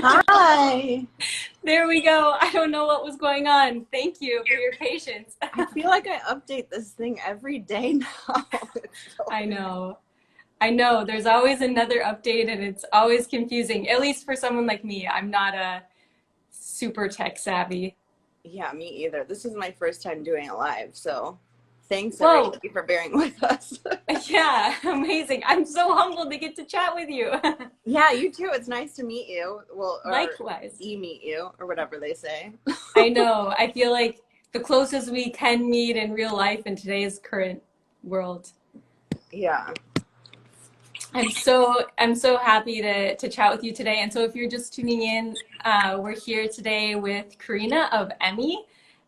Hi. There we go. I don't know what was going on. Thank you for your patience. I feel like I update this thing every day now. It's so I know. I know. There's always another update and it's always confusing, at least for someone like me. I'm not a super tech savvy. yeah, me either. This is my first time doing it live, so thanks Whoa. everybody for bearing with us. Yeah, amazing. I'm so humbled to get to chat with you. Yeah, you too. It's nice to meet you. Well, or Likewise. meet you, or whatever they say. I know. I feel like the closest we can meet in real life in today's current world. Yeah. I'm so happy to chat with you today. And so if you're just tuning in, we're here today with Korina of EMME.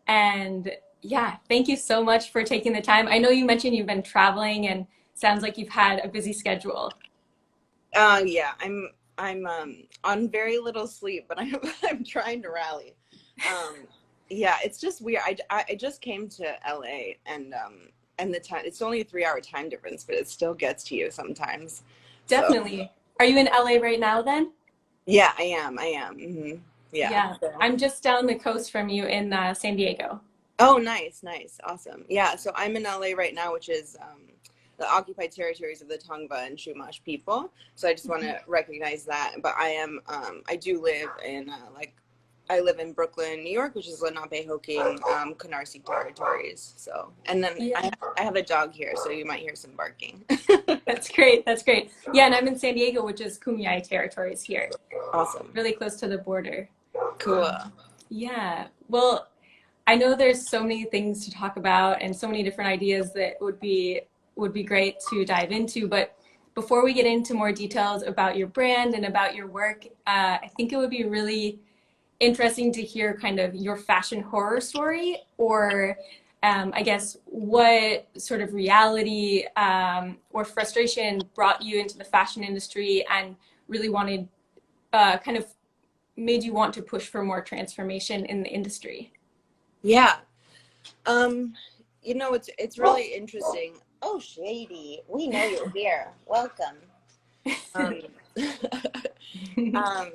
And yeah, thank you so much for taking the time. I know you mentioned you've been traveling and sounds like you've had a busy schedule. Yeah. I'm on very little sleep, but I'm trying to rally. Um, yeah, it's just weird. I just came to LA and the time it's only a 3 hour time difference, but it still gets to you sometimes. So Definitely. Are you in LA right now then? yeah, I am. Yeah. Yeah, So. I'm just down the coast from you in San Diego. Oh, nice, awesome. Yeah, so I'm in LA right now, which is the occupied territories of the Tongva and Chumash people. So I just want to recognize that. But I do live in I live in Brooklyn, New York, which is Lenape-Hoking, Canarsie territories. So, and then Yeah. I have a dog here, so you might hear some barking. That's great. That's great. Yeah, and I'm in San Diego, which is Kumeyaay territories here, Awesome. really close to the border. Cool. Yeah. Well, I know there's so many things to talk about and so many different ideas that would be great to dive into. But before we get into more details about your brand and about your work, I think it would be really interesting to hear kind of your fashion horror story, or I guess what sort of reality or frustration brought you into the fashion industry and really wanted kind of made you want to push for more transformation in the industry. Yeah. Um, it's really interesting. Oh, Shady, we know you're here. Welcome. Um, um,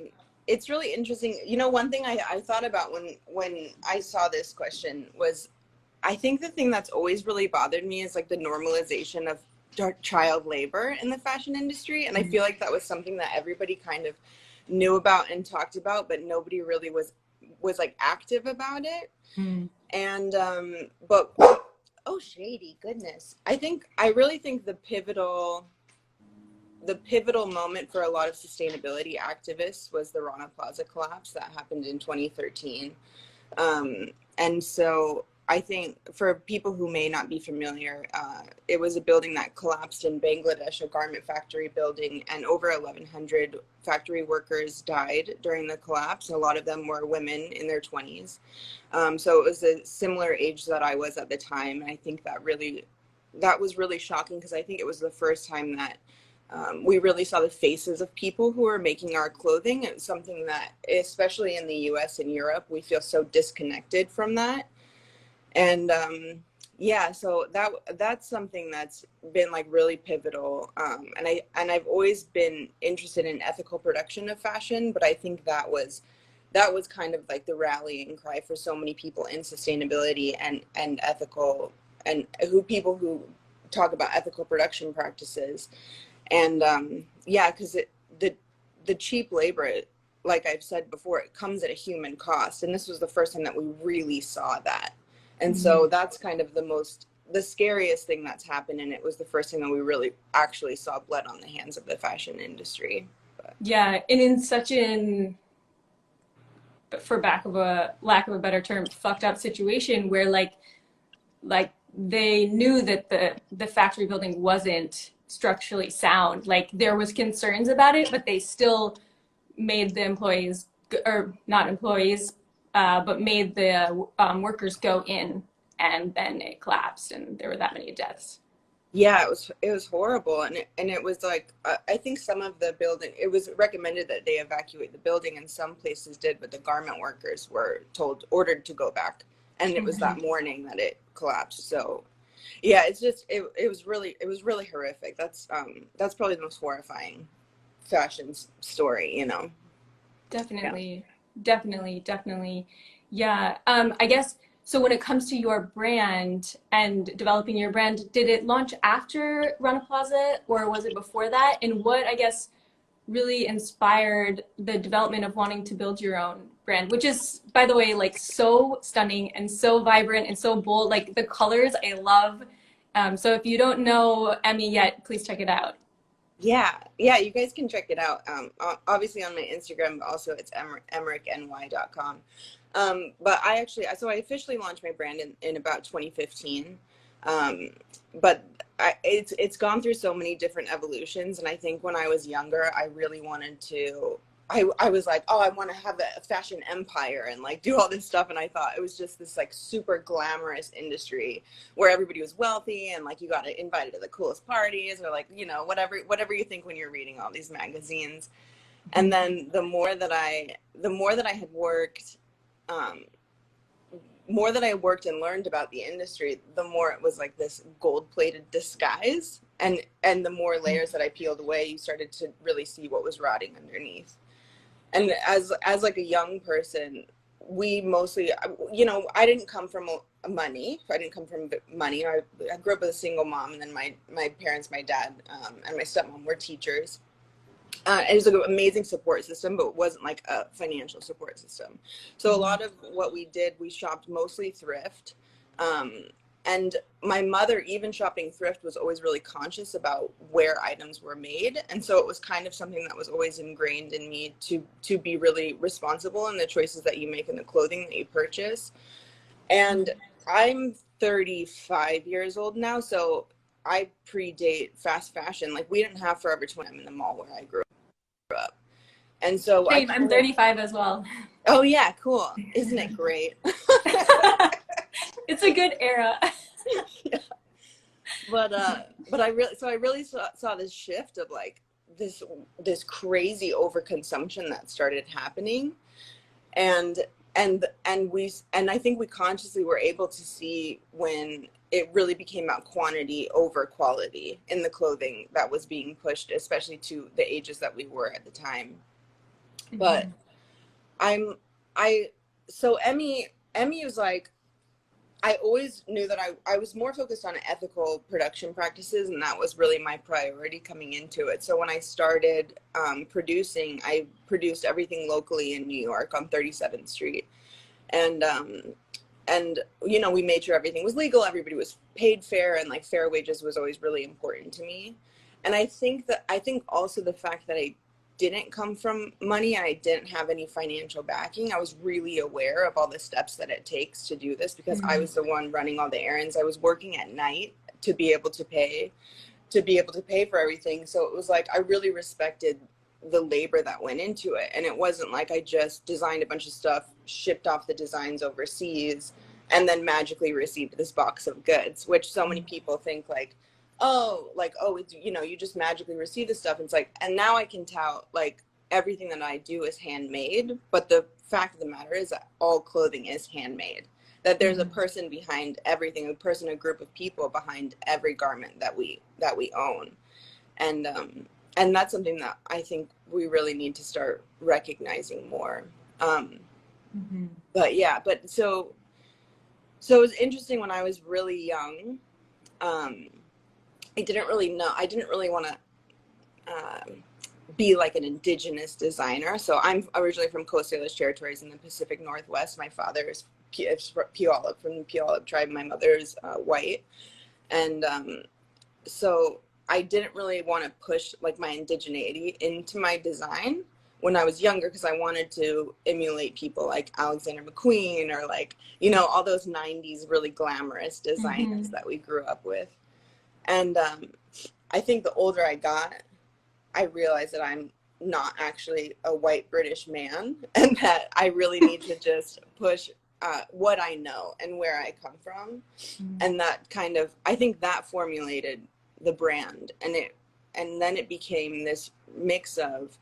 it's really interesting. One thing I thought about when I saw this question was, I think the thing that's always really bothered me is like the normalization of child labor in the fashion industry, and I feel like that was something that everybody kind of knew about and talked about, but nobody really was like active about it. Mm. And but oh, Shady, goodness, I really think the pivotal moment for a lot of sustainability activists was the Rana Plaza collapse that happened in 2013. And so I think for people who may not be familiar, it was a building that collapsed in Bangladesh, a garment factory building, and over 1,100 factory workers died during the collapse. A lot of them were women in their 20s. So it was a similar age that I was at the time. And I think that was really shocking, because I think it was the first time that we really saw the faces of people who are making our clothing. It's something that, especially in the US and Europe, we feel so disconnected from that. And yeah, so that's something that's been like really pivotal. And I've always been interested in ethical production of fashion, but I think that was kind of like the rallying cry for so many people in sustainability and ethical, and people who talk about ethical production practices. And yeah, because the cheap labor, like I've said before, it comes at a human cost, and this was the first time that we really saw that. And so that's kind of the scariest thing that's happened, and it was the first time that we really actually saw blood on the hands of the fashion industry. But. Yeah, and in such an, for lack of a better term, fucked up situation where like they knew that the factory building wasn't structurally sound. Like there was concerns about it, but they still made the employees, or not employees, but made the workers go in, and then it collapsed, and there were that many deaths. Yeah, it was horrible, and it was like I think some of the building, it was recommended that they evacuate the building, and some places did, but the garment workers were ordered to go back, and it was that morning that it collapsed. So yeah, it's just it was really horrific. That's probably the most horrifying fashion story. Definitely, definitely, definitely. Yeah. I guess so when it comes to your brand and developing your brand, did it launch after Rana Plaza or was it before that? And what, I guess, really inspired the development of wanting to build your own brand, which is, by the way, like so stunning and so vibrant and so bold. Like the colors I love. So if you don't know EMME yet, please check it out. Yeah, yeah, you guys can check it out. Obviously on my Instagram, but also it's emmerichny.com. But I officially launched my brand in about 2015. Um, but it's gone through so many different evolutions. And I think when I was younger, I really wanted to, I was like, oh, I want to have a fashion empire and like do all this stuff. And I thought it was just this like super glamorous industry where everybody was wealthy and like you got invited to the coolest parties or like, you know, whatever you think when you're reading all these magazines. And then the more that I had worked, um, more that I worked and learned about the industry, the more it was like this gold-plated disguise. And the more layers that I peeled away, you started to really see what was rotting underneath. And as like a young person, we mostly, you know, I didn't come from money. I didn't come from money. I grew up with a single mom, and then my parents, my dad, and my stepmom were teachers. And it was like an amazing support system, but it wasn't like a financial support system. So a lot of what we did, we shopped mostly thrift. And my mother, even shopping thrift, was always really conscious about where items were made. And so it was kind of something that was always ingrained in me to be really responsible in the choices that you make in the clothing that you purchase. And I'm 35 years old now, so I predate fast fashion. Like we didn't have Forever 21 in the mall where I grew up. And so Same, I'm 35 as well. oh yeah, cool. Isn't it great? It's a good era. Yeah. But I really saw this shift of like this crazy overconsumption that started happening. And I think we consciously were able to see when it really became about quantity over quality in the clothing that was being pushed, especially to the ages that we were at the time. But so EMME was like, I always knew that I was more focused on ethical production practices, and that was really my priority coming into it. So when I started producing, I produced everything locally in New York on 37th Street. And you know, we made sure everything was legal, everybody was paid fair, and like fair wages was always really important to me. And I think also the fact that I didn't come from money and I didn't have any financial backing, I was really aware of all the steps that it takes to do this because I was the one running all the errands. I was working at night to be able to pay for everything. So it was like I really respected the labor that went into it. And it wasn't like I just designed a bunch of stuff, shipped off the designs overseas, and then magically received this box of goods, which so many people think like, oh, it's, you know, you just magically receive this stuff. And it's like, and now I can tell like everything that I do is handmade. But the fact of the matter is that all clothing is handmade, that there's a person behind everything, a group of people behind every garment that we own. And that's something that I think we really need to start recognizing more. But yeah, so it was interesting when I was really young. I didn't really want to be like an Indigenous designer. So I'm originally from Coast Salish territories in the Pacific Northwest. My father is Puyallup, from the Puyallup tribe. My mother is white. And so I didn't really want to push like my indigeneity into my design when I was younger, because I wanted to emulate people like Alexander McQueen or like, you know, all those 90s really glamorous designers that we grew up with. And I think the older I got, I realized that I'm not actually a white British man and that I really need to just push what I know and where I come from. And that kind of, I think that formulated the brand, and then it became this mix of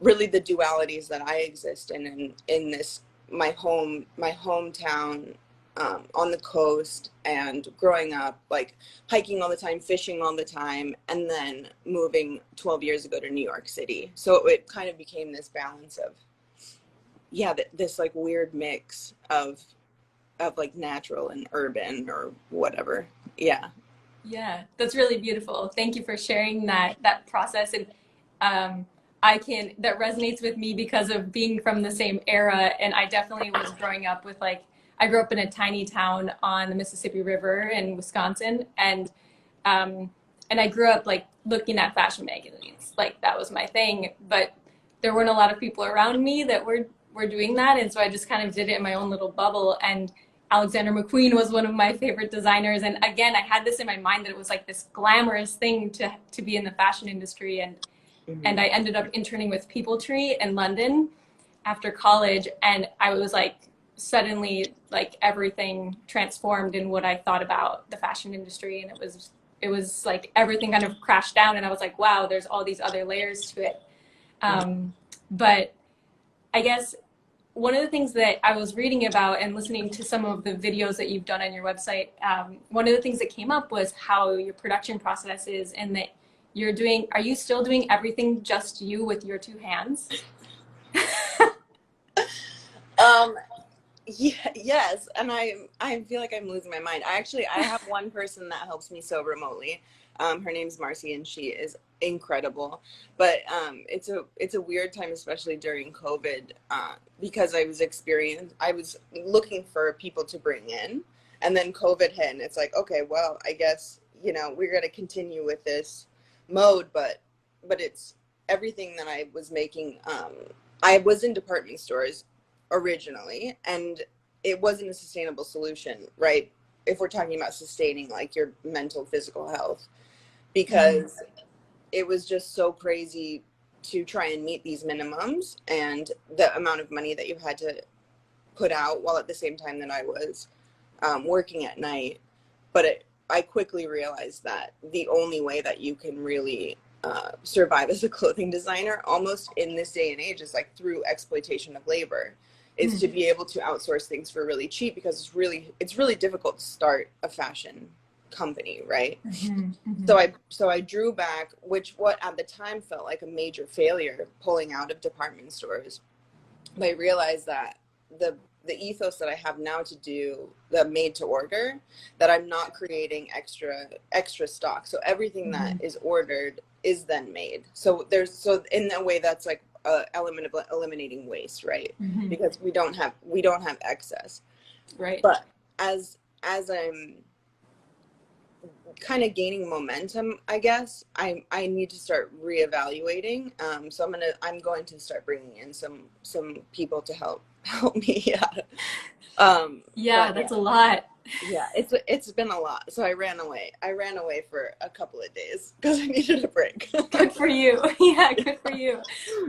really the dualities that I exist in this my hometown on the coast and growing up, like hiking all the time, fishing all the time, and then moving 12 years ago to New York City. So it kind of became this balance of, yeah, this like weird mix of like natural and urban or whatever. Yeah. Yeah, that's really beautiful. Thank you for sharing that process. And that resonates with me because of being from the same era. And I definitely was growing up with like, I grew up in a tiny town on the Mississippi River in Wisconsin, and I grew up like looking at fashion magazines. Like that was my thing. But there weren't a lot of people around me that were doing that, and so I just kind of did it in my own little bubble. And Alexander McQueen was one of my favorite designers. And again, I had this in my mind that it was like this glamorous thing to be in the fashion industry. And I ended up interning with People Tree in London after college. And I was like, suddenly like everything transformed in what I thought about the fashion industry. And it was like everything kind of crashed down. And I was like, wow, there's all these other layers to it. But I guess one of the things that I was reading about and listening to some of the videos that you've done on your website, one of the things that came up was how your production process is, and that are you still doing everything just you with your two hands? Yeah, yes, and I feel like I'm losing my mind. I have one person that helps me sew remotely. Her name's Marcy, and she is incredible. But it's a weird time, especially during COVID, because I was looking for people to bring in, and then COVID hit, and it's like, okay, well, I guess we're gonna continue with this mode, but it's everything that I was making. I was in department stores originally, and it wasn't a sustainable solution, right? If we're talking about sustaining like your mental, physical health, because it was just so crazy to try and meet these minimums and the amount of money that you had to put out while at the same time that I was working at night. But I quickly realized that the only way that you can really survive as a clothing designer almost in this day and age is like through exploitation of labor, is to be able to outsource things for really cheap, because it's really difficult to start a fashion company, right? So I drew back, what at the time felt like a major failure, pulling out of department stores. But I realized that the ethos that I have now to do the made to order, that I'm not creating extra stock. So everything that is ordered is then made. So in a way that's like an element of eliminating waste, right? Because we don't have excess. Right. But as I'm kind of gaining momentum, I guess I need to start reevaluating. So I'm going to start bringing in some people to help me. Yeah, that's a lot. Yeah, it's been a lot. So I ran away for a couple of days because I needed a break. Good for you. Yeah, good for you.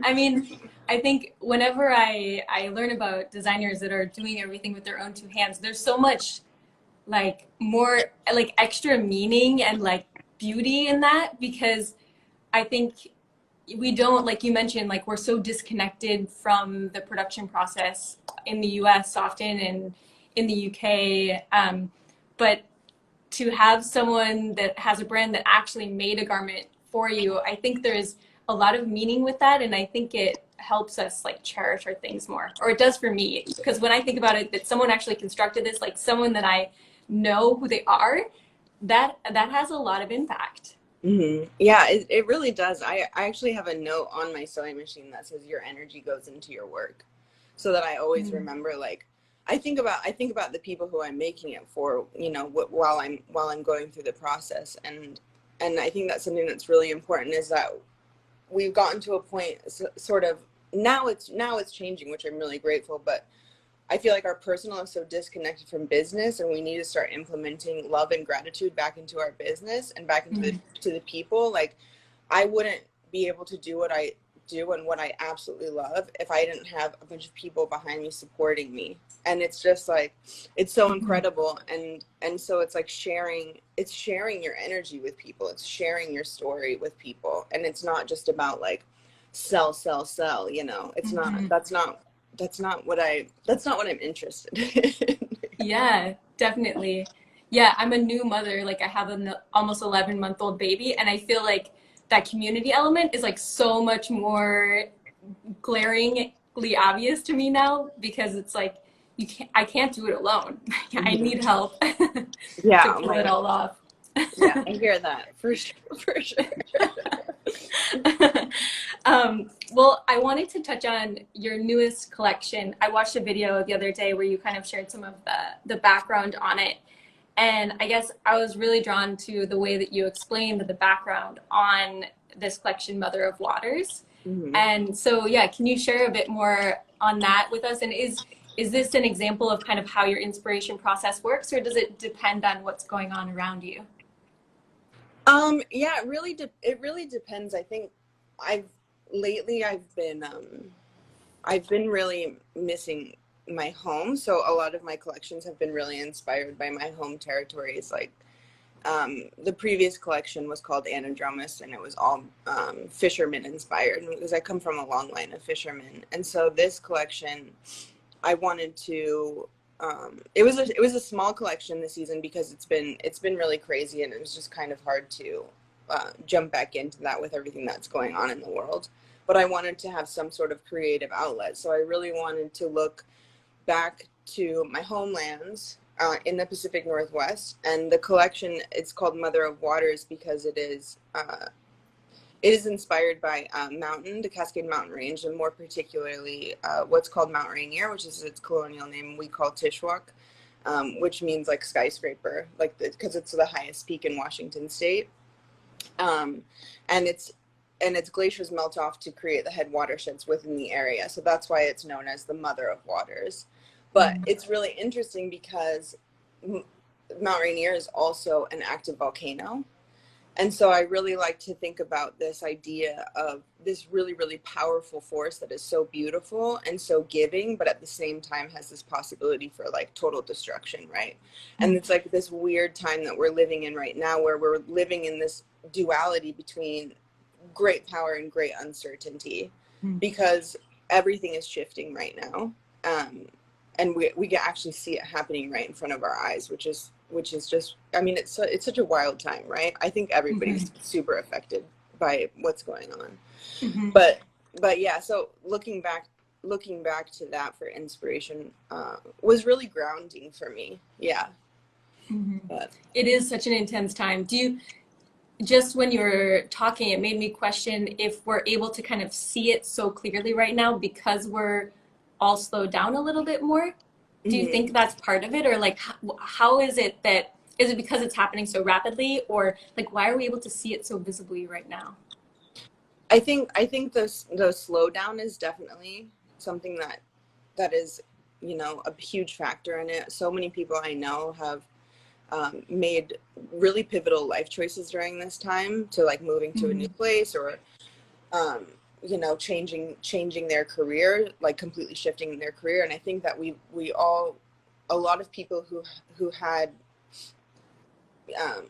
I mean, I think whenever I learn about designers that are doing everything with their own two hands, there's so much like more like extra meaning and like beauty in that, because I think we don't, like you mentioned, like we're so disconnected from the production process in the US often, and in the UK, but to have someone that has a brand that actually made a garment for you, I think there's a lot of meaning with that, and I think it helps us like cherish our things more, or it does for me, because when I think about it, that someone actually constructed this, like someone that I know who they are, that has a lot of impact. Yeah, it really does. I actually have a note on my sewing machine that says your energy goes into your work, so that I always remember, like, I think about the people who I'm making it for, while I'm going through the process, and I think that's something that's really important, is that we've gotten to a point, sort of now it's changing, which I'm really grateful, but I feel like our personal is so disconnected from business, and we need to start implementing love and gratitude back into our business and back into the people. Like, I wouldn't be able to do what I do and what I absolutely love if I didn't have a bunch of people behind me supporting me. And it's just like, it's so incredible. And so it's like sharing your energy with people. It's sharing your story with people. And it's not just about like sell, it's not, that's not what I'm interested in. Yeah, definitely. Yeah, I'm a new mother. Like I have an almost 11-month-old baby, and I feel like that community element is like so much more glaringly obvious to me now because it's like I can't do it alone. I Mhm. need help to Yeah, oh pull my it God. all off. Yeah, I hear that for sure, for sure. Well, I wanted to touch on your newest collection. I watched a video the other day where you kind of shared some of the background on it. And I guess I was really drawn to the way that you explained the background on this collection, Mother of Waters. Mhm. And so, yeah, can you share a bit more on that with us? And is this an example of kind of how your inspiration process works, or does it depend on what's going on around you? Yeah, it really depends. I think I've lately I've been really missing my home. So a lot of my collections have been really inspired by my home territories. Like the previous collection was called Anadromous, and it was all fishermen inspired because I come from a long line of fishermen. And so this collection, I wanted to. It was a small collection this season because it's been really crazy, and it was just kind of hard to jump back into that with everything that's going on in the world. But I wanted to have some sort of creative outlet, so I really wanted to look back to my homelands in the Pacific Northwest. And the collection, it's called Mother of Waters because it is inspired by mountain, the Cascade Mountain Range, and more particularly what's called Mount Rainier, which is its colonial name we call Tishwak, which means like skyscraper, like because it's the highest peak in Washington State. Um, and its glaciers melt off to create the head watersheds within the area. So that's why it's known as the Mother of Waters. But it's really interesting because Mount Rainier is also an active volcano. And so I really like to think about this idea of this really, really powerful force that is so beautiful and so giving, but at the same time has this possibility for like total destruction, right? And it's like this weird time that we're living in right now where we're living in this duality between great power and great uncertainty because everything is shifting right now. And we can actually see it happening right in front of our eyes, which is just, I mean, it's such a wild time, right? I think everybody's super affected by what's going on. Mm-hmm. But yeah, so looking back to that for inspiration was really grounding for me. Yeah. Mm-hmm. But It is such an intense time. Do you, just when you were talking, it made me question if we're able to kind of see it so clearly right now because we're all slowed down a little bit more. Do you think mhm. that's part of it, or like how is it that is it because it's happening so rapidly, or like why are we able to see it so visibly right now? I think the slowdown is definitely something that is, you know, a huge factor in it. So many people I know have made really pivotal life choices during this time to like moving to a Mm-hmm. new place or um, you know, changing their career, like completely shifting their career. And I think that we all, a lot of people who had um,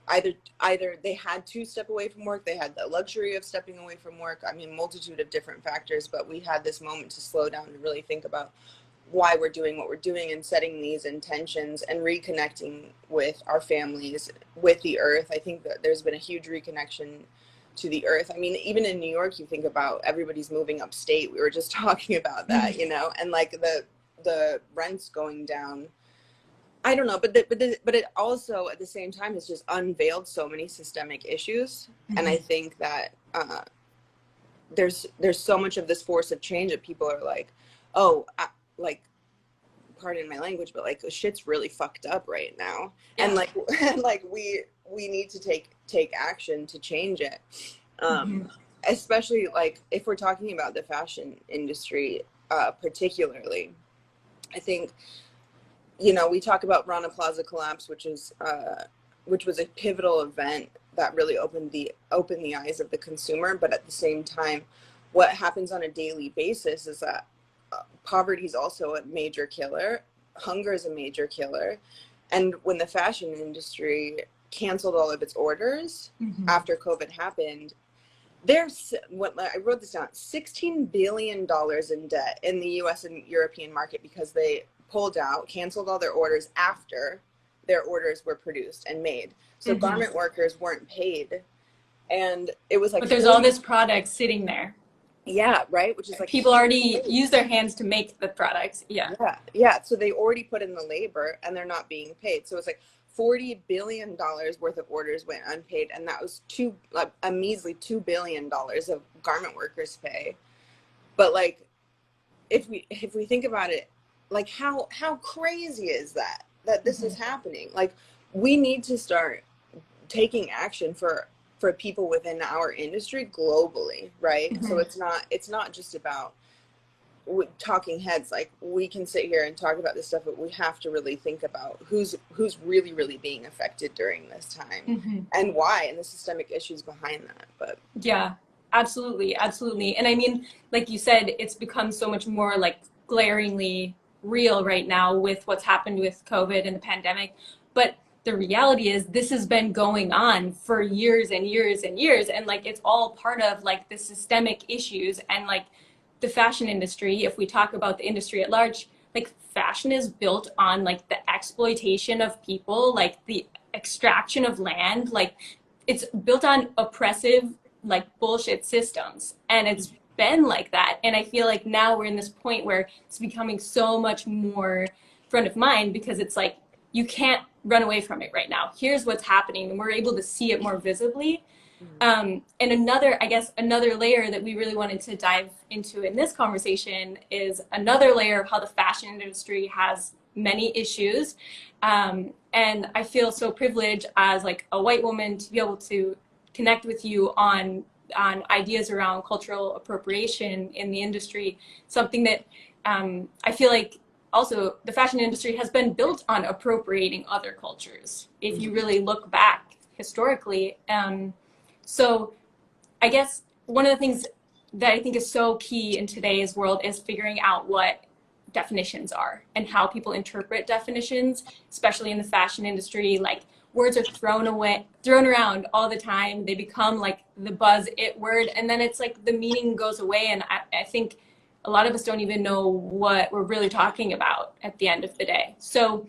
either they had to step away from work, they had the luxury of stepping away from work. I mean, multitude of different factors, but we had this moment to slow down and really think about why we're doing what we're doing and setting these intentions and reconnecting with our families, with the earth. I think that there's been a huge reconnection to the earth. I mean, even in New York, you think about everybody's moving upstate. We were just talking about that, you know, and like the rents going down. I don't know, but it also at the same time has just unveiled so many systemic issues, and I think that there's so much of this force of change that people are like, oh, like pardon my language, but like shit's really fucked up right now, and Yeah. like and like we need to take action to change it, Mm-hmm. especially like if we're talking about the fashion industry, particularly. I think, you know, we talk about Rana Plaza collapse, which was a pivotal event that really opened the eyes of the consumer. But at the same time, what happens on a daily basis is that poverty is also a major killer. Hunger is a major killer. And when the fashion industry canceled all of its orders Mm-hmm. after COVID happened, there's what I wrote this down, $16 billion in debt in the US and European market because pulled out, canceled all their orders after their orders were produced and made. So garment workers weren't paid. And it was like, but there's all this product sitting there. Yeah, right. Which is like, people already use their hands to make the products. Yeah. So they already put in the labor and they're not being paid. So it's like $40 billion worth of orders went unpaid, and that was a measly $2 billion of garment workers' pay. But like, if we think about it, like how crazy is that this is happening? Like, we need to start taking action for people within our industry globally, right? So it's not just about talking heads. Like, we can sit here and talk about this stuff, but we have to really think about who's really being affected during this time and why, and the systemic issues behind that. But yeah, absolutely. And I mean, like you said, it's become so much more like glaringly real right now with what's happened with COVID and the pandemic. But the reality is this has been going on for years and years and years. And like, it's all part of like the systemic issues. And like the fashion industry, if we talk about the industry at large, like fashion is built on like the exploitation of people, like the extraction of land, like it's built on oppressive, like bullshit systems. And it's been like that. And I feel like now we're in this point where it's becoming so much more front of mind, because it's like, you can't run away from it right now. Here's what's happening, and we're able to see it more visibly. And another layer that we really wanted to dive into in this conversation is another layer of how the fashion industry has many issues. And I feel so privileged as like a white woman to be able to connect with you on ideas around cultural appropriation in the industry, something that I feel like also the fashion industry has been built on appropriating other cultures, if you really look back historically. So I guess one of the things that I think is so key in today's world is figuring out what definitions are and how people interpret definitions, especially in the fashion industry. Like, words are thrown around all the time. They become like the buzz it word, and then it's like the meaning goes away. And I think a lot of us don't even know what we're really talking about at the end of the day. So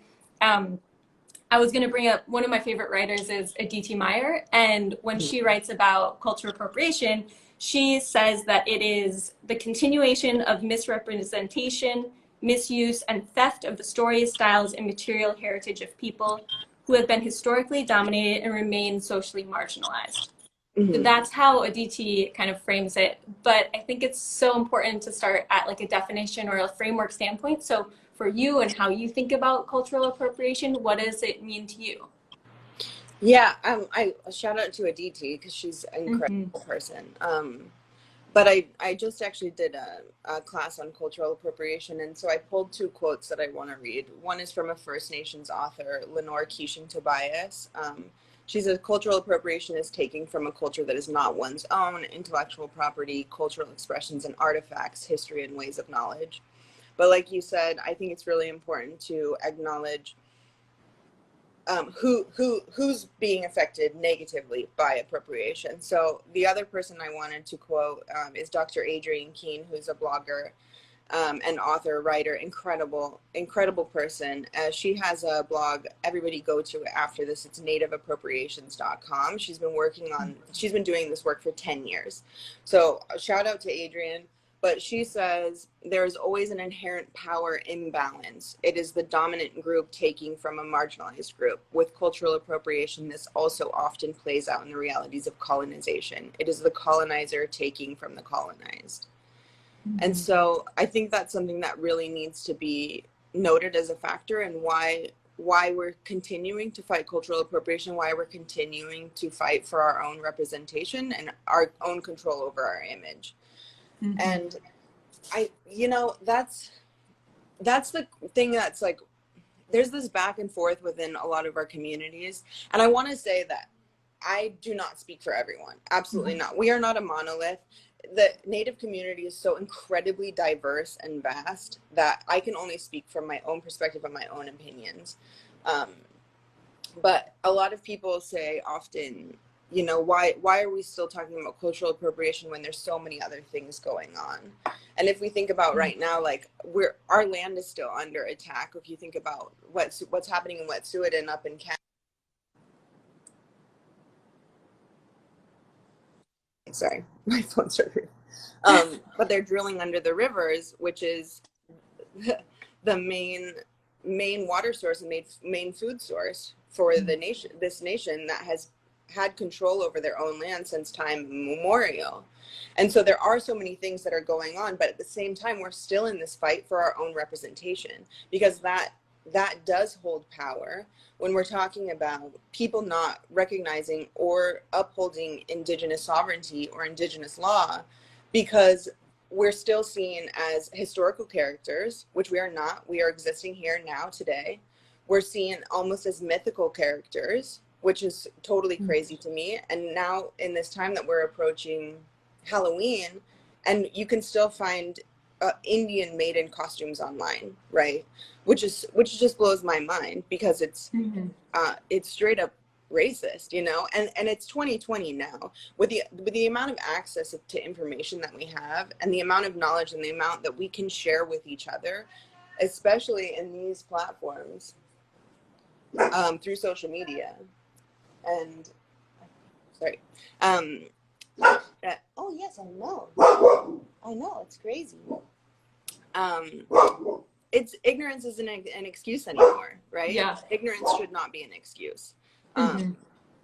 I was going to bring up one of my favorite writers is Aditi Meyer. And when she writes about cultural appropriation, she says that it is the continuation of misrepresentation, misuse, and theft of the stories, styles, and material heritage of people who have been historically dominated and remain socially marginalized. So that's how Aditi kind of frames it. But I think it's so important to start at like a definition or a framework standpoint. So for you and how you think about cultural appropriation, what does it mean to you? Yeah, I shout out to Aditi because she's an incredible person. But I just actually did a class on cultural appropriation, and so I pulled two quotes that I want to read. One is from a First Nations author, Lenore Keeshan Tobias. She says, cultural appropriation is taking from a culture that is not one's own, intellectual property, cultural expressions and artifacts, history and ways of knowledge. But like you said, I think it's really important to acknowledge who's being affected negatively by appropriation. So the other person I wanted to quote is Dr. Adrienne Keene, who's a blogger and author, writer, incredible person. She has a blog, everybody go to it after this. It's nativeappropriations.com. She's been doing this work for 10 years. So shout out to Adrienne. But she says there's always an inherent power imbalance. It is the dominant group taking from a marginalized group. With cultural appropriation, this also often plays out in the realities of colonization. It is the colonizer taking from the colonized. And so I think that's something that really needs to be noted as a factor, and why we're continuing to fight cultural appropriation, why we're continuing to fight for our own representation and our own control over our image. And that's the thing that's like, there's this back and forth within a lot of our communities. And I want to say that I do not speak for everyone. Absolutely not. We are not a monolith. The Native community is so incredibly diverse and vast that I can only speak from my own perspective and my own opinions. But a lot of people say often, you know, why are we still talking about cultural appropriation when there's so many other things going on? And if we think about right now, like our land is still under attack. If you think about what's happening in Wet'suwet'en and up in Canada. Sorry, my phone started. But they're drilling under the rivers, which is the main water source and main food source for the nation, this nation that has had control over their own land since time immemorial. And so there are so many things that are going on, but at the same time, we're still in this fight for our own representation, because that does hold power when we're talking about people not recognizing or upholding Indigenous sovereignty or Indigenous law, because we're still seen as historical characters, which we are not. We are existing here now today. We're seen almost as mythical characters, which is totally crazy to me. And now in this time that we're approaching Halloween, and you can still find Indian maiden costumes online, right? Which just blows my mind, because it's straight up racist, you know. And it's 2020 now, with the amount of access to information that we have, and the amount of knowledge and the amount that we can share with each other, especially in these platforms, through social media. And sorry, oh yes, I know, it's crazy. It's ignorance isn't an excuse anymore, right? Yeah. Ignorance should not be an excuse.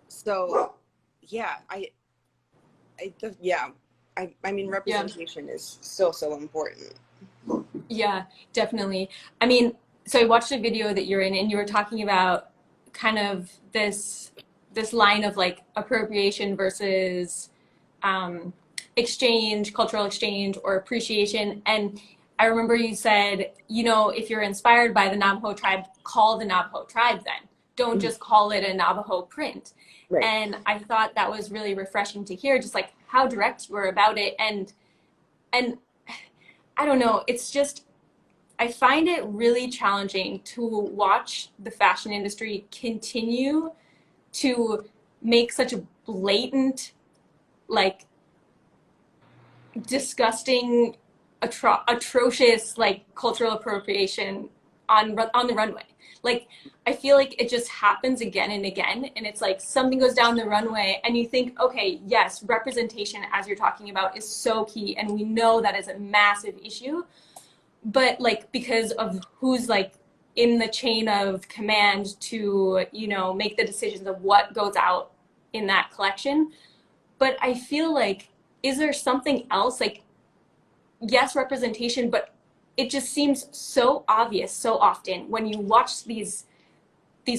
So yeah, I mean, representation is so important. Yeah, definitely. I mean, so I watched a video that you're in, and you were talking about kind of this line of like appropriation versus exchange, cultural exchange, or appreciation. And I remember you said, you know, if you're inspired by the Navajo tribe, call the Navajo tribe then. Don't just call it a Navajo print. Right. And I thought that was really refreshing to hear, just like how direct you were about it. And I don't know, it's just, I find it really challenging to watch the fashion industry continue to make such a blatant, like, disgusting, atrocious, like, cultural appropriation on the runway. Like, I feel like it just happens again and again, and it's like something goes down the runway and you think, okay, yes, representation, as you're talking about, is so key, and we know that is a massive issue, but like, because of who's like in the chain of command to, you know, make the decisions of what goes out in that collection. But I feel like, is there something else? Like, yes, representation, but it just seems so obvious so often when you watch these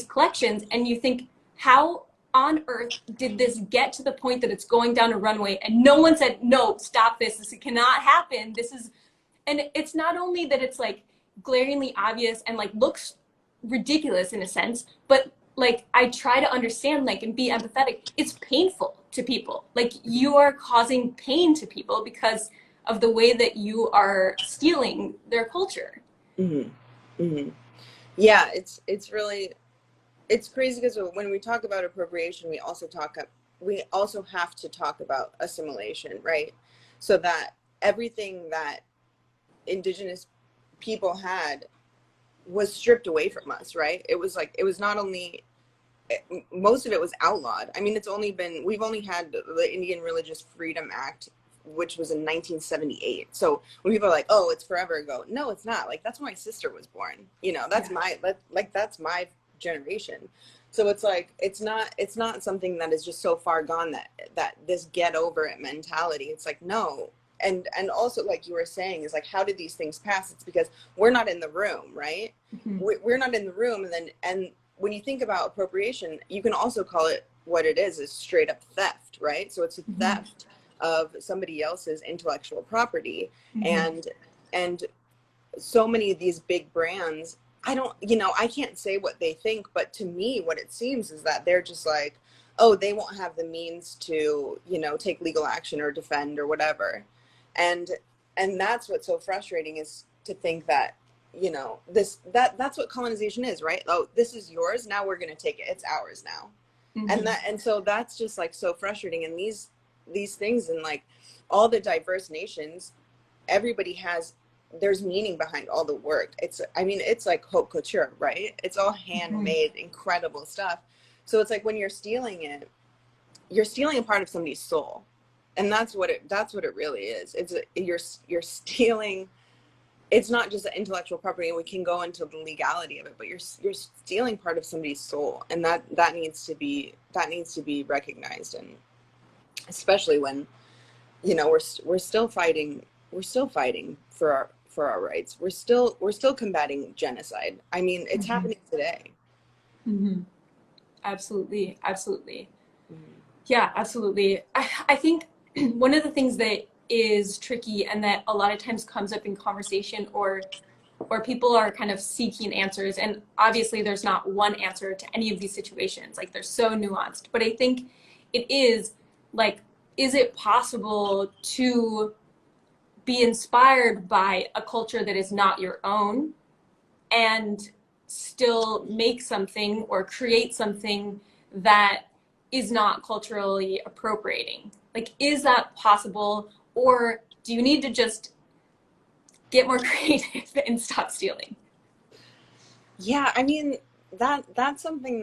collections and you think, how on earth did this get to the point that it's going down a runway and no one said, no, stop this cannot happen, this is. And it's not only that it's like glaringly obvious and like looks ridiculous in a sense, but like, I try to understand, like, and be empathetic. It's painful to people. Like, you are causing pain to people because of the way that you are stealing their culture. Yeah, it's really, it's crazy, because when we talk about appropriation, we also have to talk about assimilation, right? So that everything that Indigenous people had was stripped away from us, right? It was like, it was not only, most of it was outlawed. I mean, we've only had the Indian Religious Freedom Act, which was in 1978. So when people are like, oh, it's forever ago, no, it's not. Like, that's when my sister was born, you know, that's that's my generation. So it's like, it's not something that is just so far gone that this get over it mentality. It's like, no. And also, like you were saying, is like, how did these things pass? It's because we're not in the room, right? We're not in the room. And when you think about appropriation, you can also call it what it is straight up theft, right? So it's a theft of somebody else's intellectual property. And so many of these big brands, I can't say what they think, but to me, what it seems is that they're just like, oh, they won't have the means to, take legal action or defend or whatever. And that's what's so frustrating, is to think that, that's what colonization is, right? Oh, this is yours. Now we're going to take it. It's ours now. And so that's just like so frustrating. And these things, and like all the diverse nations, everybody has, there's meaning behind all the work. It's like haute couture, right? It's all handmade, incredible stuff. So it's like when you're stealing it, you're stealing a part of somebody's soul. And that's what it really is. You're stealing. It's not just the intellectual property, and we can go into the legality of it, but you're stealing part of somebody's soul, and that needs to be recognized. And especially when, you know, we're still fighting for our rights. We're still combating genocide. I mean, it's happening today. Absolutely. Yeah, absolutely. I think one of the things that is tricky and that a lot of times comes up in conversation, or people are kind of seeking answers, and obviously there's not one answer to any of these situations, like they're so nuanced, but I think it is like, is it possible to be inspired by a culture that is not your own and still make something or create something that is not culturally appropriating? Like, is that possible? Or do you need to just get more creative and stop stealing? Yeah, I mean, that's something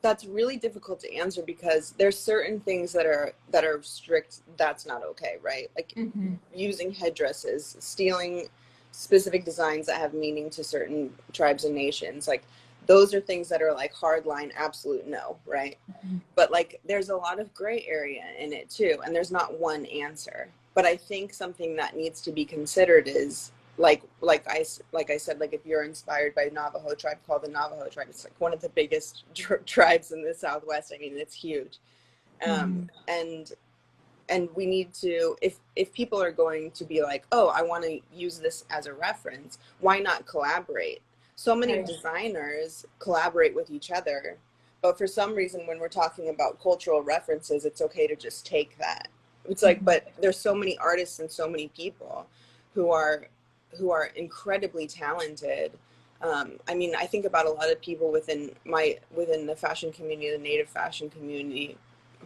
that's really difficult to answer, because there's certain things that are strict, that's not okay, right? Like using headdresses, stealing specific designs that have meaning to certain tribes and nations, like those are things that are like hard line, absolute no, right? But like there's a lot of gray area in it too, and there's not one answer. But I think something that needs to be considered is like I said, like if you're inspired by a Navajo tribe, called the Navajo tribe. It's like one of the biggest tribes in the Southwest. I mean, it's huge. And we need to, if people are going to be like, oh, I want to use this as a reference, why not collaborate? So many designers collaborate with each other, but for some reason, when we're talking about cultural references, it's okay to just take that. It's like, but there's so many artists and so many people who are incredibly talented. I mean, I think about a lot of people within the fashion community, the Native fashion community,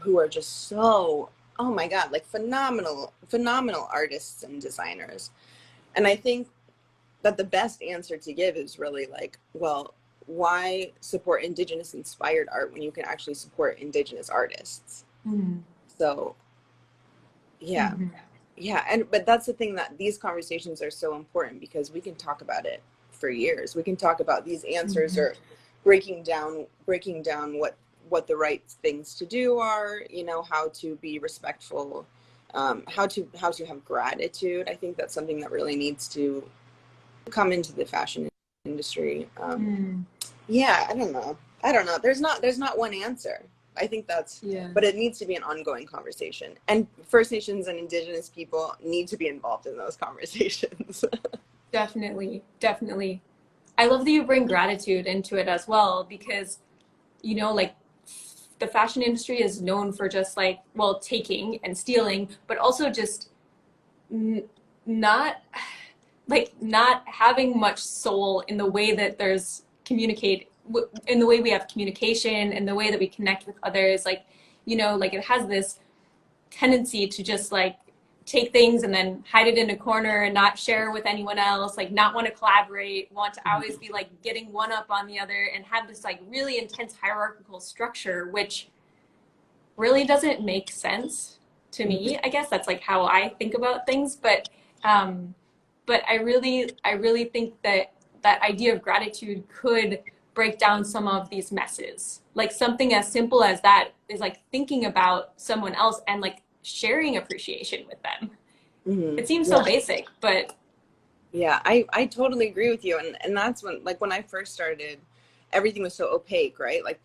who are just so, oh my God, like phenomenal artists and designers. And I think that the best answer to give is really like, well, why support Indigenous inspired art when you can actually support Indigenous artists? So yeah. But that's the thing, that these conversations are so important, because we can talk about it for years. We can talk about these answers, or breaking down what the right things to do are, you know, how to be respectful, how to have gratitude. I think that's something that really needs to come into the fashion industry. Yeah, I don't know. There's not one answer. I think that's, but it needs to be an ongoing conversation. And First Nations and Indigenous people need to be involved in those conversations. Definitely. I love that you bring gratitude into it as well, because, you know, like the fashion industry is known for just like, well, taking and stealing, but also just not having much soul in the way that there's in the way we have communication and the way that we connect with others. Like, you know, like it has this tendency to just like take things and then hide it in a corner and not share with anyone else, like not want to collaborate, want to always be like getting one up on the other, and have this like really intense hierarchical structure, which really doesn't make sense to me. I guess that's like how I think about things. But I really think that idea of gratitude could break down some of these messes. Like something as simple as that is like thinking about someone else and like sharing appreciation with them. It seems so basic, but yeah, I totally agree with you. And that's when I first started, everything was so opaque, right? Like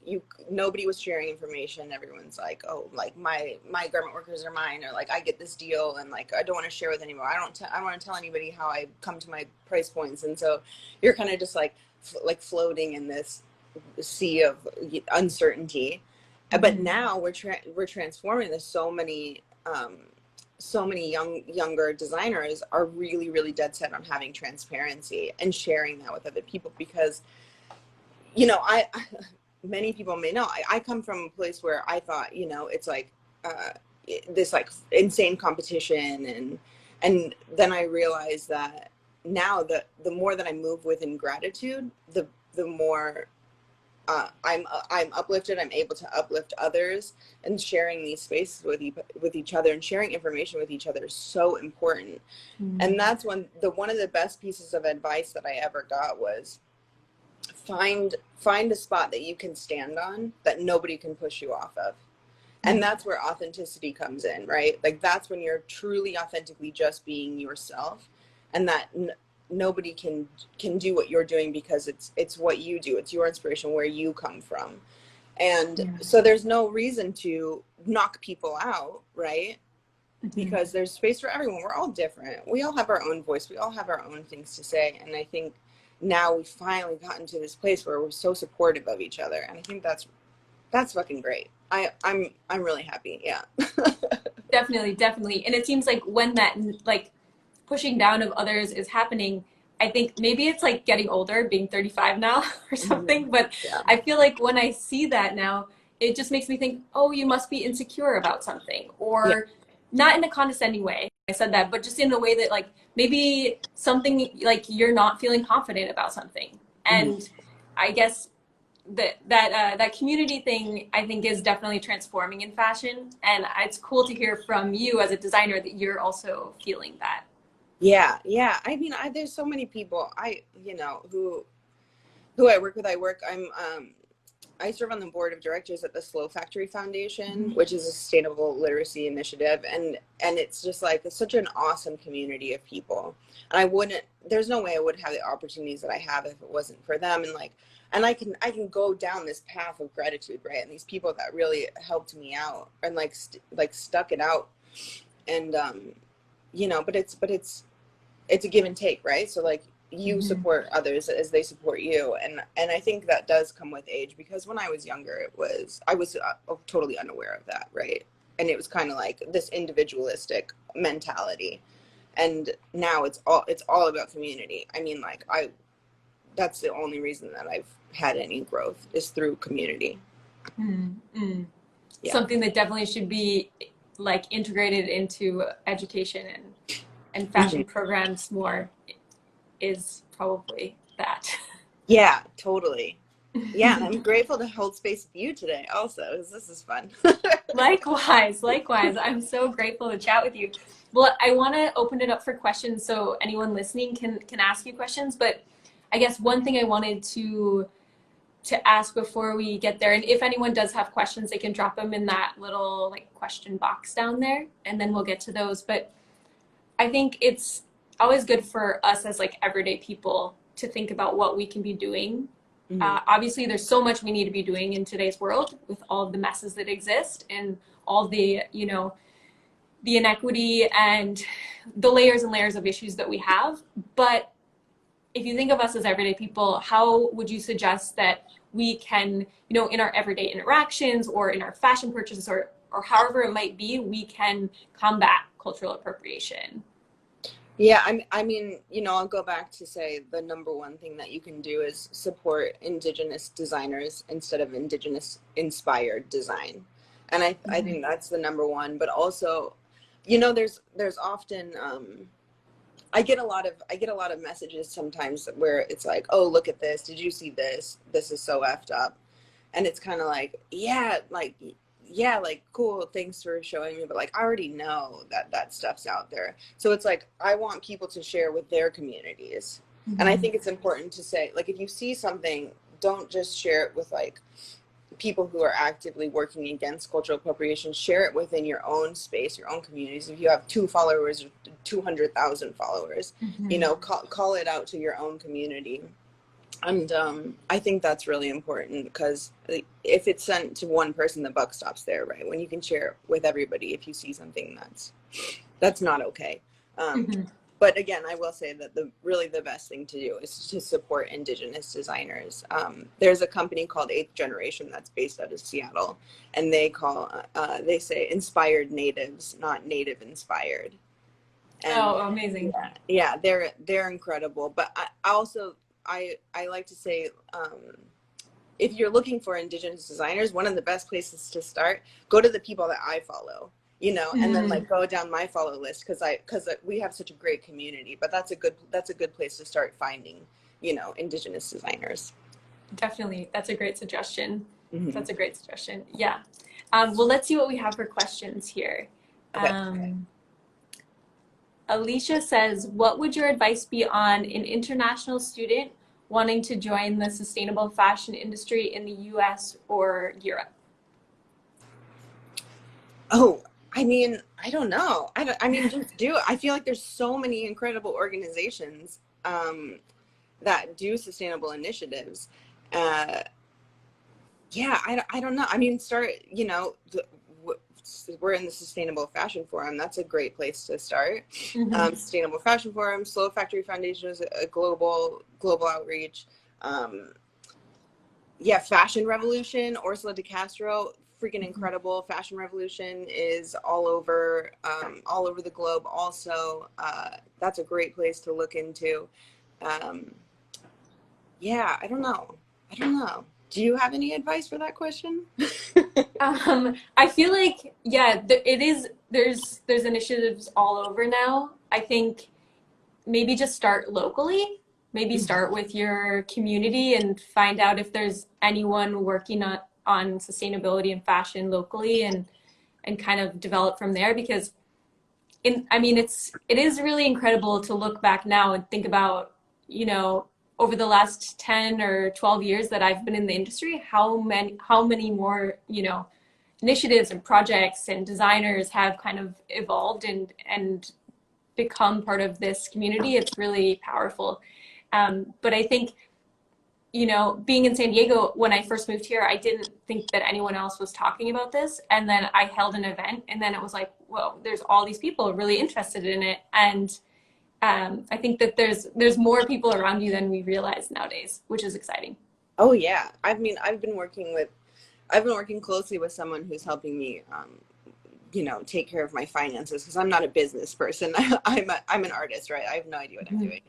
nobody was sharing information. Everyone's like, oh, like my garment workers are mine, or like I get this deal, and like I don't want to share with anyone. I don't want to tell anybody how I come to my price points. And so you're kind of just like floating in this sea of uncertainty. But now we're transforming this. So many younger designers are really, really dead set on having transparency and sharing that with other people, because, you know, many people may know, I come from a place where I thought, you know, it's like this like insane competition, and then I realized that now that the more that I move within gratitude, the more I'm uplifted. I'm able to uplift others, and sharing these spaces with each other and sharing information with each other is so important. And that's one of the best pieces of advice that I ever got was find a spot that you can stand on that nobody can push you off of. And that's where authenticity comes in, right? Like that's when you're truly authentically just being yourself, and that nobody can do what you're doing because it's what you do. It's your inspiration, where you come from. And so there's no reason to knock people out, right? Because there's space for everyone. We're all different. We all have our own voice. We all have our own things to say. And I think now we've finally gotten to this place where we're so supportive of each other. And I think that's fucking great. I'm really happy. Yeah. Definitely. And it seems like when that like pushing down of others is happening, I think maybe it's like getting older, being 35 now or something, but Yeah. I feel like when I see that now, it just makes me think, oh, you must be insecure about something, or not in a condescending way. I said that, but just in a way that like maybe something like you're not feeling confident about something. And I guess that community thing, I think, is definitely transforming in fashion, and it's cool to hear from you as a designer that you're also feeling that. Yeah. I mean, there's so many people who I work with. I serve on the board of directors at the Slow Factory Foundation, which is a sustainable literacy initiative, and it's just like it's such an awesome community of people. And there's no way I would have the opportunities that I have if it wasn't for them. And I can go down this path of gratitude, right? And these people that really helped me out and like stuck it out, and but it's a give and take, right? So like you support others as they support you, and I think that does come with age, because when I was younger, I was totally unaware of that, right? And it was kind of like this individualistic mentality, and now it's all about community. I mean, like that's the only reason that I've had any growth is through community. Yeah. Something that definitely should be like integrated into education and fashion programs more is probably that. Yeah, totally. Yeah, and I'm grateful to hold space with you today also, because this is fun. Likewise. I'm so grateful to chat with you. Well, I want to open it up for questions so anyone listening can ask you questions, but I guess one thing I wanted to ask before we get there, and if anyone does have questions, they can drop them in that little like question box down there, and then we'll get to those. But I think it's always good for us as like everyday people to think about what we can be doing. Obviously, there's so much we need to be doing in today's world with all of the messes that exist and all the, the inequity and the layers and layers of issues that we have. But if you think of us as everyday people, how would you suggest that we can, in our everyday interactions or in our fashion purchases or however it might be, we can combat cultural appropriation? Yeah, I mean, I'll go back to say the number one thing that you can do is support Indigenous designers instead of Indigenous inspired design. And I think that's the number one, but also, there's often, I get a lot of messages sometimes where it's like, oh, look at this. Did you see this? This is so effed up. And it's kind of like, yeah, cool, thanks for showing me, but like I already know that stuff's out there. So it's like I want people to share with their communities. And I think it's important to say, like, if you see something, don't just share it with like people who are actively working against cultural appropriation. Share it within your own space, your own communities. If you have 2 followers or 200,000 followers, call it out to your own community. And I think that's really important, because if it's sent to one person, the buck stops there, right? When you can share it with everybody, if you see something that's not okay. But again, I will say that the best thing to do is to support Indigenous designers. There's a company called 8th Generation that's based out of Seattle, and they say inspired natives, not native inspired. And amazing. Yeah, they're incredible. But I like to say, if you're looking for Indigenous designers, one of the best places to start, go to the people that I follow, you know, and then like go down my follow list, because we have such a great community. But that's a good place to start finding, you know, Indigenous designers. Definitely. That's a great suggestion. Mm-hmm. That's a great suggestion. Yeah. Well, let's see what we have for questions here. Okay. Alicia says, what would your advice be on an international student wanting to join the sustainable fashion industry in the US or Europe? Oh, I mean, I don't know. I mean, just do it. I feel like there's so many incredible organizations that do sustainable initiatives. Yeah, I don't know. I mean, start, you know, we're in the Sustainable Fashion Forum. That's a great place to start. Sustainable Fashion Forum, Slow Factory Foundation is a global outreach. Yeah, Fashion Revolution, Ursula de Castro, freaking incredible. Fashion Revolution is all over the globe. Also, that's a great place to look into. Yeah, I don't know. Do you have any advice for that question? I feel like, yeah, there's initiatives all over now. I think maybe just start locally. Maybe start with your community and find out if there's anyone working on sustainability and fashion locally, and kind of develop from there. Because I mean, it is really incredible to look back now and think about, you know, over the last 10 or 12 years that I've been in the industry, how many more, you know, initiatives and projects and designers have kind of evolved and become part of this community. It's really powerful. But I think, you know, being in San Diego, when I first moved here, I didn't think that anyone else was talking about this. And then I held an event, and then it was like, whoa, there's all these people really interested in it. And I think that there's more people around you than we realize nowadays, which is exciting. Oh yeah, I mean, I've been working closely with someone who's helping me, you know, take care of my finances, because I'm not a business person. I'm an artist, right? I have no idea what I'm doing.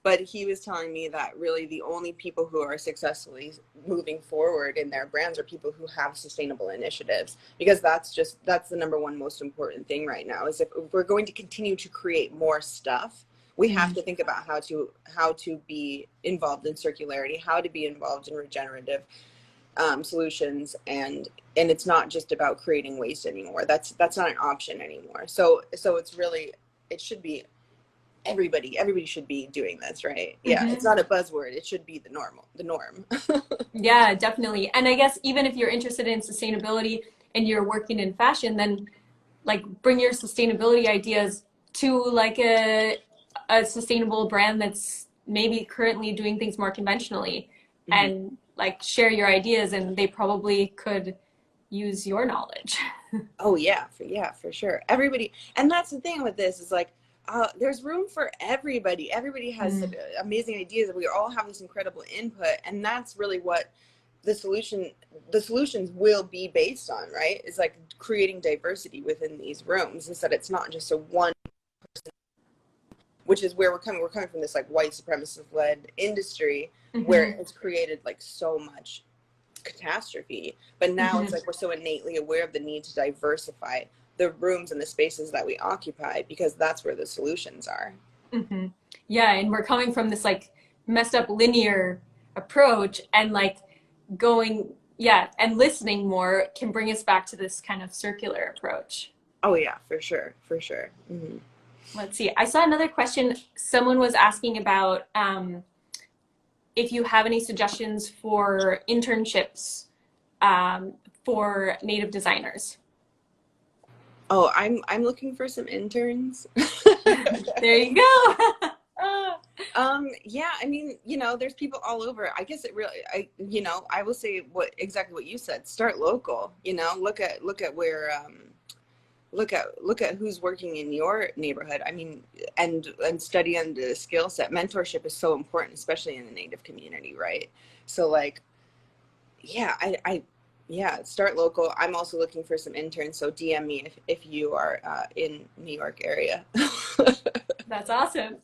But he was telling me that really the only people who are successfully moving forward in their brands are people who have sustainable initiatives, because that's the number one most important thing right now. Is if we're going to continue to create more stuff, we have to think about how to be involved in circularity, how to be involved in regenerative solutions, and it's not just about creating waste anymore. That's not an option anymore. So it's really, it should be everybody should be doing this, right? Yeah, it's not a buzzword. It should be the norm. Yeah, definitely. And I guess even if you're interested in sustainability and you're working in fashion, then like bring your sustainability ideas to like a sustainable brand that's maybe currently doing things more conventionally, and like share your ideas, and they probably could use your knowledge. Oh yeah, for sure. Everybody, and that's the thing with this is like, there's room for everybody. Everybody has amazing ideas, and we all have this incredible input, and that's really what the solutions will be based on, right? It's like creating diversity within these rooms, instead it's not just a one person, which is where we're coming from this like white supremacist led industry, where it's created like so much catastrophe. But now it's like we're so innately aware of the need to diversify the rooms and the spaces that we occupy, because that's where the solutions are. Yeah, and we're coming from this like messed up linear approach, and like going, yeah, and listening more can bring us back to this kind of circular approach. Oh yeah, for sure. Let's see, I saw another question. Someone was asking about if you have any suggestions for internships for Native designers. Oh, I'm looking for some interns. There you go. Yeah, I mean, you know, there's people all over. I guess it really, I will say exactly what you said. Start local. You know, look at where, look at who's working in your neighborhood. I mean, and study on the skill set. Mentorship is so important, especially in the Native community, right? So like, yeah, yeah, start local. I'm also looking for some interns, so DM me if you are in New York area. That's awesome.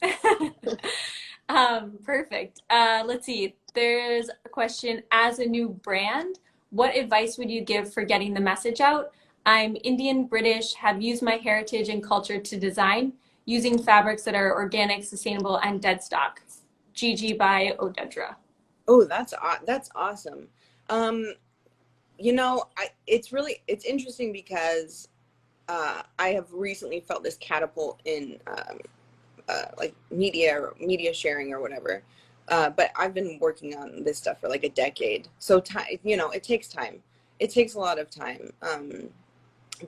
Perfect. Let's see. there's a question, as a new brand, what advice would you give for getting the message out? I'm Indian British, have used my heritage and culture to design, using fabrics that are organic, sustainable, and dead stock. Gigi by Odedra. Oh, that's awesome. You know, it's interesting because I have recently felt this catapult in like media sharing or whatever. But I've been working on this stuff for like a decade. So time, you know, it takes time. It takes a lot of time.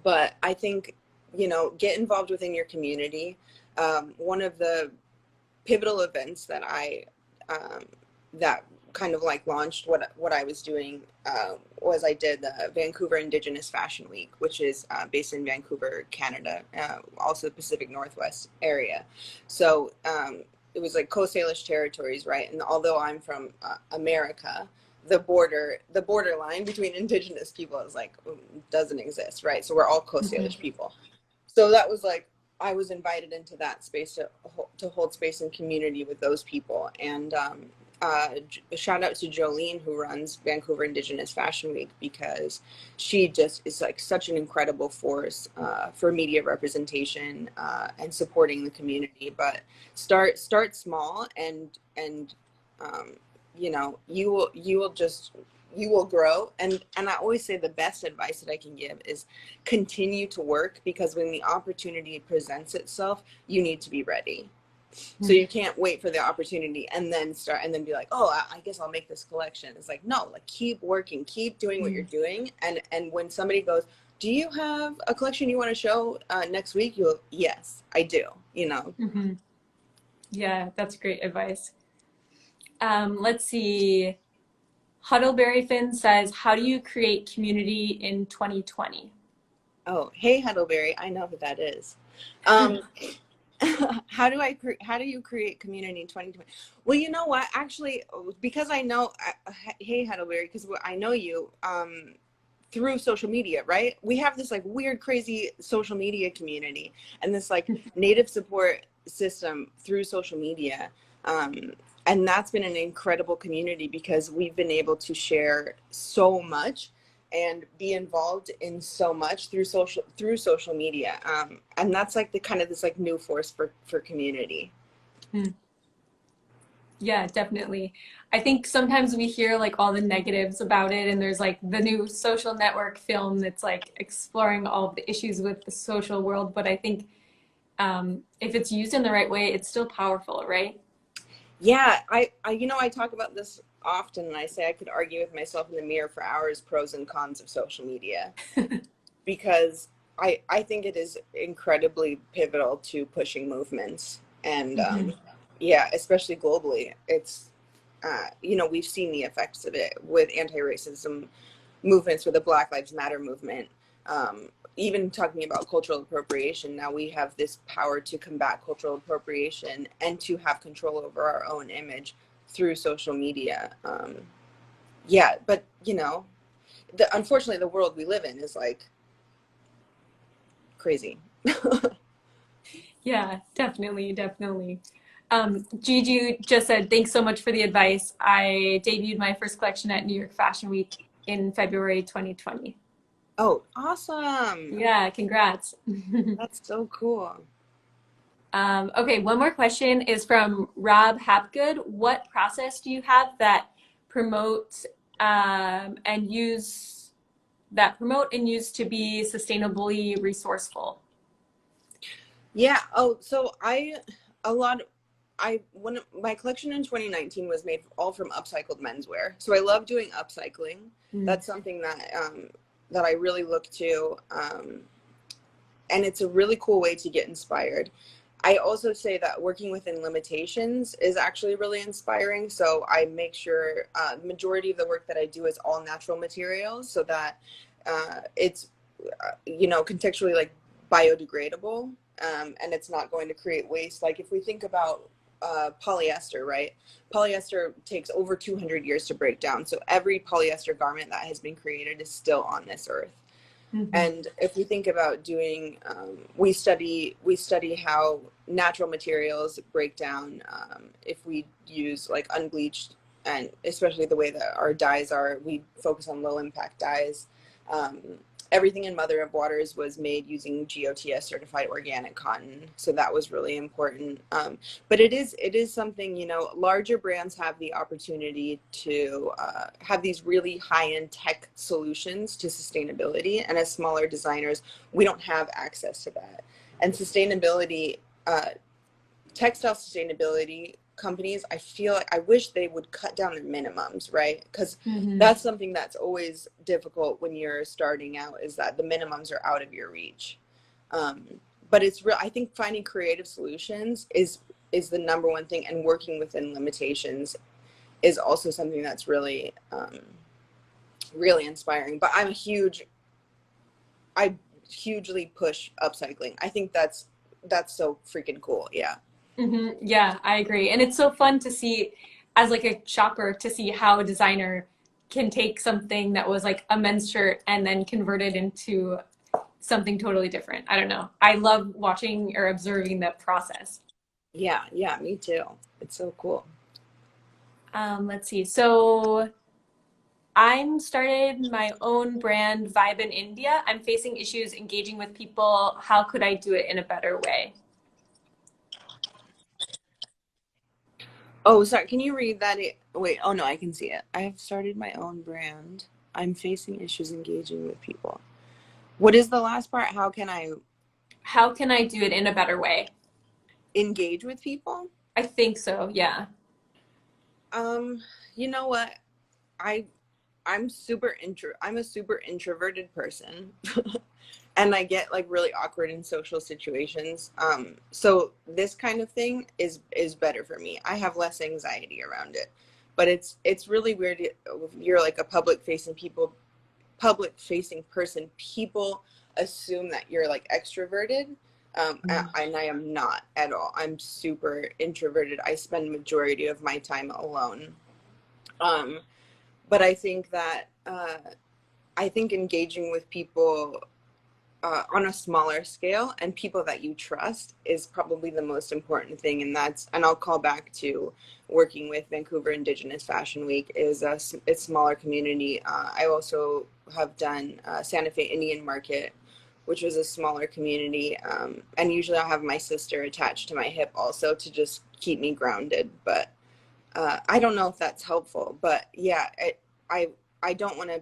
But I think, you know, get involved within your community. One of the pivotal events that that kind of like launched what I was doing was I did the Vancouver Indigenous Fashion Week, which is based in Vancouver, Canada, also the Pacific Northwest area. So it was like Coast Salish territories, right? And although I'm from America, the borderline between Indigenous people is like doesn't exist, right? So we're all Coast Salish people. So that was like I was invited into that space to hold space and community with those people. And shout out to Jolene, who runs Vancouver Indigenous Fashion Week, because she just is like such an incredible force for media representation and supporting the community. But start small, and you know, you will grow. And I always say the best advice that I can give is continue to work, because when the opportunity presents itself, you need to be ready. So you can't wait for the opportunity and then be like, oh, I guess I'll make this collection. It's like, no, like keep working, keep doing what you're doing. And when somebody goes, do you have a collection you want to show next week? Yes, I do, you know? Yeah, that's great advice. Let's see. Huddleberry Finn says, how do you create community in 2020? Oh, hey, Huddleberry, I know who that is. How do you create community in 2020? Well, you know what, actually, because I know, hey, Huddleberry, because I know you through social media, right? We have this like weird, crazy social media community and this like native support system through social media. And that's been an incredible community because we've been able to share so much and be involved in so much through social media. And that's like the kind of this like new force for community. Yeah, definitely. I think sometimes we hear like all the negatives about it, and there's like the new social network film that's like exploring all of the issues with the social world. But I think if it's used in the right way, it's still powerful, right? Yeah, I you know, I talk about this often, and I say I could argue with myself in the mirror for hours, pros and cons of social media, because I think it is incredibly pivotal to pushing movements. And yeah, especially globally. It's you know, we've seen the effects of it with anti-racism movements, with the Black Lives Matter movement. Even talking about cultural appropriation, now we have this power to combat cultural appropriation and to have control over our own image through social media. Yeah, but you know, unfortunately, the world we live in is like crazy. Yeah, definitely, definitely. Gigi just said, thanks so much for the advice. I debuted my first collection at New York Fashion Week in February 2020. Oh, awesome. Yeah, congrats. That's so cool. Okay, one more question is from Rob Hapgood. What process do you have that promote and use to be sustainably resourceful? Yeah. Oh, so one of my collection in 2019 was made all from upcycled menswear. So I love doing upcycling. That's something that I really look to. And it's a really cool way to get inspired. I also say that working within limitations is actually really inspiring. So I make sure the majority of the work that I do is all natural materials, so that it's, you know, contextually like biodegradable, and it's not going to create waste. Like if we think about polyester, right? Polyester takes over 200 years to break down. So every polyester garment that has been created is still on this earth. And if we think about doing, we study how natural materials break down if we use like unbleached and especially the way that our dyes are, we focus on low impact dyes. Everything in Mother of Waters was made using GOTS certified organic cotton, so that was really important. But it is something, you know, larger brands have the opportunity to have these really high-end tech solutions to sustainability, and as smaller designers, we don't have access to that. And sustainability, textile sustainability companies, I feel like I wish they would cut down their minimums, right? Because that's something that's always difficult when you're starting out, is that the minimums are out of your reach. But it's real. I think finding creative solutions is the number one thing, and working within limitations is also something that's really really inspiring. But I hugely push upcycling. I think that's so freaking cool. Yeah. Yeah, I agree. And it's so fun to see, as like a shopper, to see how a designer can take something that was like a men's shirt and then convert it into something totally different. I don't know. I love watching or observing that process. Yeah, me too. It's so cool. Let's see. So I'm started my own brand, Vibe in India. I'm facing issues engaging with people. How could I do it in a better way? Oh, sorry. Can you read that? Wait. Oh no, I can see it. I have started my own brand. I'm facing issues engaging with people. What is the last part? How can I do it in a better way? Engage with people? I think so, yeah. Um, you know what? I I'm a super introverted person. And I get like really awkward in social situations. So this kind of thing is better for me. I have less anxiety around it. But it's really weird. You're like a public facing person. People assume that you're like extroverted. And I am not at all. I'm super introverted. I spend majority of my time alone. Um, but I think engaging with people on a smaller scale and people that you trust is probably the most important thing. And I'll call back to working with Vancouver Indigenous Fashion Week, is a smaller community. I also have done Santa Fe Indian Market, which was a smaller community. And usually I'll have my sister attached to my hip also to just keep me grounded. But I don't know if that's helpful, but yeah, I don't want to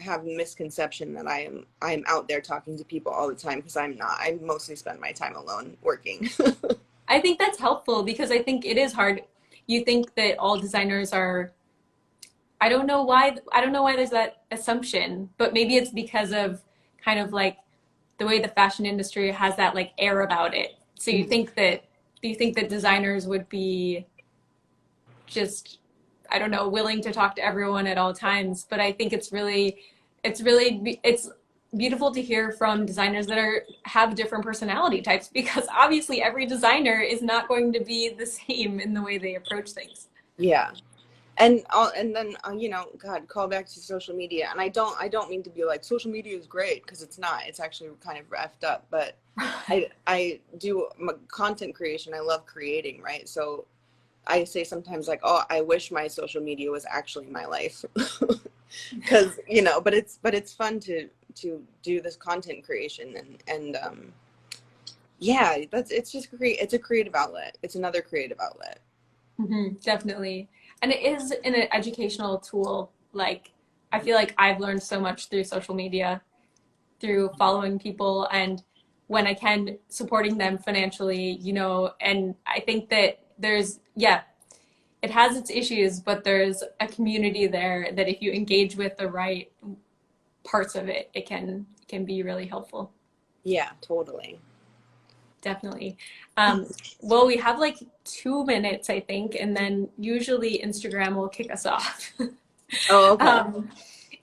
have a misconception that I'm out there talking to people all the time, because I'm not. I mostly spend my time alone working. I think that's helpful because I think it is hard. You think that all designers are, I don't know why there's that assumption, but maybe it's because of kind of like the way the fashion industry has that like air about it. So do you think that designers would be just, I don't know, willing to talk to everyone at all times? But I think it's beautiful to hear from designers that have different personality types, because obviously every designer is not going to be the same in the way they approach things. Yeah. And then you know, God, call back to social media. And I don't mean to be like social media is great, because it's not. It's actually kind of effed up. But I do content creation. I love creating, right? So I say sometimes like, oh, I wish my social media was actually my life. Because you know, but it's fun to do this content creation. And yeah, it's a creative outlet. It's another creative outlet. Definitely. And it is an educational tool. Like, I feel like I've learned so much through social media, through following people, and when I can, supporting them financially, you know. And I think that yeah, it has its issues, but there's a community there that if you engage with the right parts of it, it can be really helpful. Yeah, totally. Definitely. Well, we have like 2 minutes, I think, and then usually Instagram will kick us off. Oh, okay. um,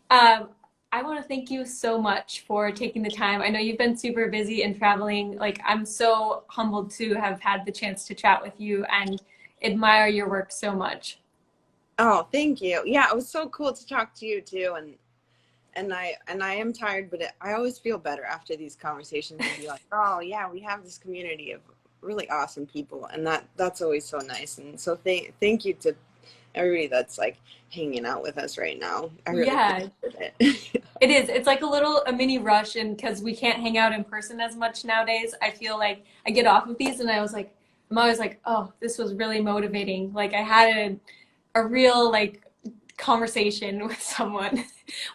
um, I want to thank you so much for taking the time. I know you've been super busy and traveling. Like, I'm so humbled to have had the chance to chat with you and admire your work so much. Oh, thank you. Yeah, it was so cool to talk to you too. And I am tired, but I always feel better after these conversations and be like, oh yeah, we have this community of really awesome people, and that's always so nice. And so thank you everybody that's like hanging out with us right now. I really Yeah, appreciate it. it is. It's like a mini rush, and because we can't hang out in person as much nowadays, I feel like I get off of these and I'm always like, oh, this was really motivating. Like I had a real like conversation with someone.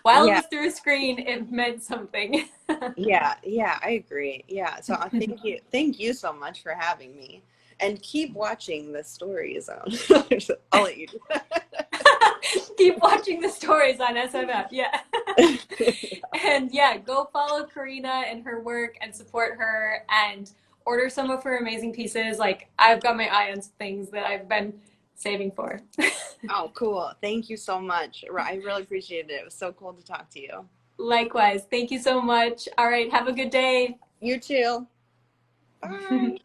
While it Yeah, was through a screen, it meant something. yeah, I agree. Yeah, so thank you so much for having me, and keep watching the stories on. I'll let you do Keep watching the stories on SMF. Yeah. that. And yeah, go follow Korina and her work and support her and order some of her amazing pieces. Like I've got my eye on some things that I've been saving for. Oh, cool. Thank you so much. I really appreciated it. It was so cool to talk to you. Likewise. Thank you so much. All right. Have a good day. You too. Bye.